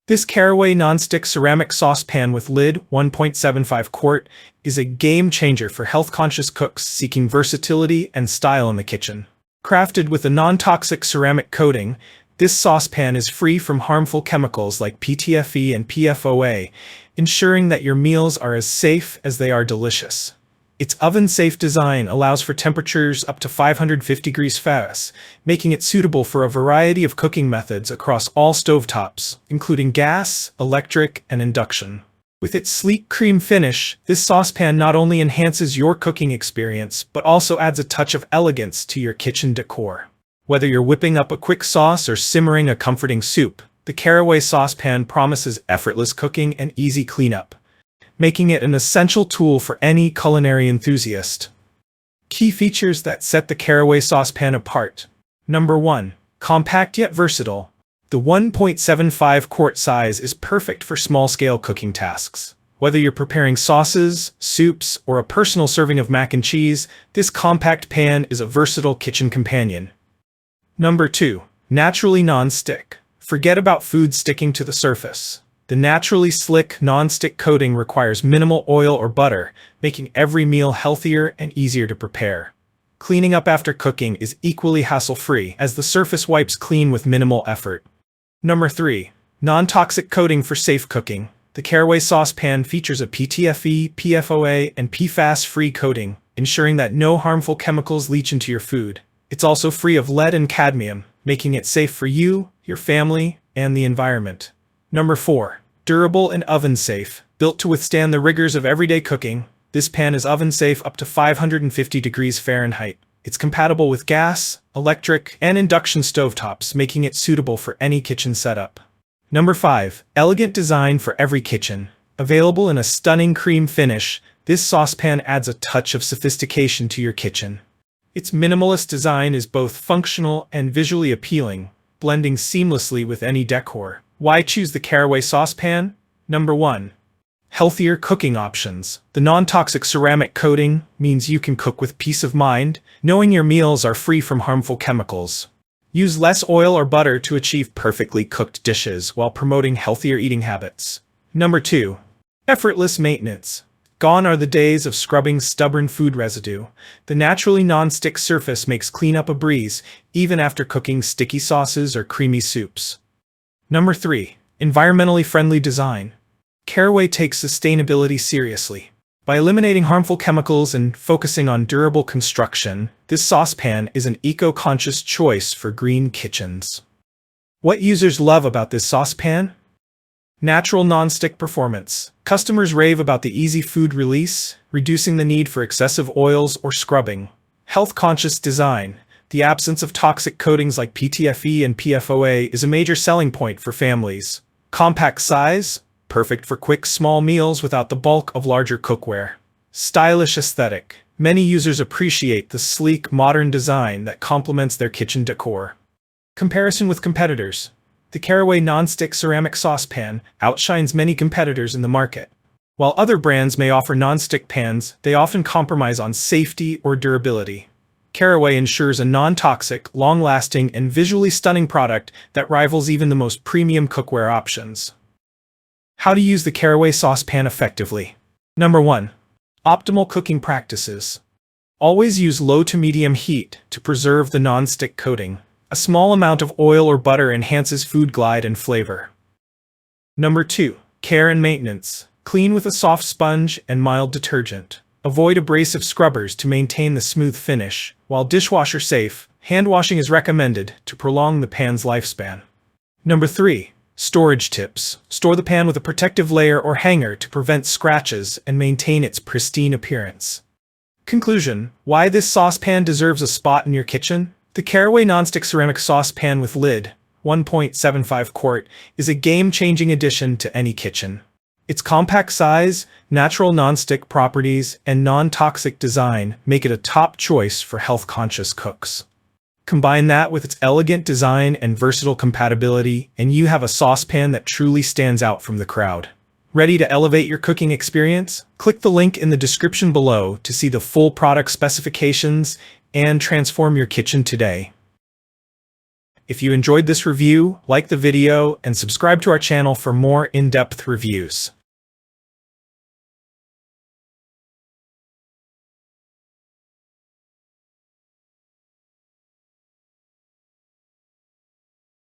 This Caraway Nonstick ceramic saucepan with lid 1.75 quart is a game changer for health-conscious cooks seeking versatility and style in the kitchen. Crafted with a non-toxic ceramic coating, this saucepan is free from harmful chemicals like PTFE and PFOA, ensuring that your meals are as safe as they are delicious. Its oven-safe design allows for temperatures up to 550 degrees Fahrenheit, making it suitable for a variety of cooking methods across all stovetops, including gas, electric, and induction. With its sleek cream finish, this saucepan not only enhances your cooking experience, but also adds a touch of elegance to your kitchen decor. Whether you're whipping up a quick sauce or simmering a comforting soup, the Caraway saucepan promises effortless cooking and easy cleanup, making it an essential tool for any culinary enthusiast. Key features that set the Caraway saucepan apart. Number 1. Compact yet versatile. The 1.75 quart size is perfect for small-scale cooking tasks. Whether you're preparing sauces, soups, or a personal serving of mac and cheese, this compact pan is a versatile kitchen companion. Number 2. Naturally non-stick. Forget about food sticking to the surface. The naturally slick, non-stick coating requires minimal oil or butter, making every meal healthier and easier to prepare. Cleaning up after cooking is equally hassle-free, as the surface wipes clean with minimal effort. Number 3. Non-toxic coating for safe cooking. The Caraway saucepan features a PTFE, PFOA, and PFAS-free coating, ensuring that no harmful chemicals leach into your food. It's also free of lead and cadmium, making it safe for you, your family, and the environment. Number 4. Durable and oven-safe. Built to withstand the rigors of everyday cooking, this pan is oven-safe up to 550 degrees Fahrenheit. It's compatible with gas, electric, and induction stovetops, making it suitable for any kitchen setup. Number 5. Elegant design for every kitchen. Available in a stunning cream finish, this saucepan adds a touch of sophistication to your kitchen. Its minimalist design is both functional and visually appealing, blending seamlessly with any decor. Why choose the Caraway saucepan? Number 1. Healthier cooking options. The non-toxic ceramic coating means you can cook with peace of mind, knowing your meals are free from harmful chemicals. Use less oil or butter to achieve perfectly cooked dishes while promoting healthier eating habits. Number 2. Effortless maintenance. Gone are the days of scrubbing stubborn food residue. The naturally non-stick surface makes cleanup a breeze, even after cooking sticky sauces or creamy soups. Number 3. Environmentally friendly design. Caraway takes sustainability seriously. By eliminating harmful chemicals and focusing on durable construction, this saucepan is an eco-conscious choice for green kitchens. What users love about this saucepan? Natural non-stick performance. Customers rave about the easy food release, reducing the need for excessive oils or scrubbing. Health-conscious design. The absence of toxic coatings like PTFE and PFOA is a major selling point for families. Compact size, perfect for quick, small meals without the bulk of larger cookware. Stylish aesthetic. Many users appreciate the sleek, modern design that complements their kitchen decor. Comparison with competitors. The Caraway Nonstick ceramic saucepan outshines many competitors in the market. While other brands may offer nonstick pans, they often compromise on safety or durability. Caraway ensures a non-toxic, long-lasting, and visually stunning product that rivals even the most premium cookware options. How to use the Caraway saucepan effectively. Number 1. Optimal cooking practices. Always use low to medium heat to preserve the non-stick coating. A small amount of oil or butter enhances food glide and flavor. Number 2. Care and maintenance. Clean with a soft sponge and mild detergent. Avoid abrasive scrubbers to maintain the smooth finish. While dishwasher safe, hand washing is recommended to prolong the pan's lifespan. Number 3. Storage tips. Store the pan with a protective layer or hanger to prevent scratches and maintain its pristine appearance. Conclusion. Why this saucepan deserves a spot in your kitchen? The Caraway Nonstick ceramic saucepan with lid, 1.75 quart, is a game-changing addition to any kitchen. Its compact size, natural non-stick properties, and non-toxic design make it a top choice for health-conscious cooks. Combine that with its elegant design and versatile compatibility, and you have a saucepan that truly stands out from the crowd. Ready to elevate your cooking experience? Click the link in the description below to see the full product specifications and transform your kitchen today. If you enjoyed this review, like the video and subscribe to our channel for more in-depth reviews.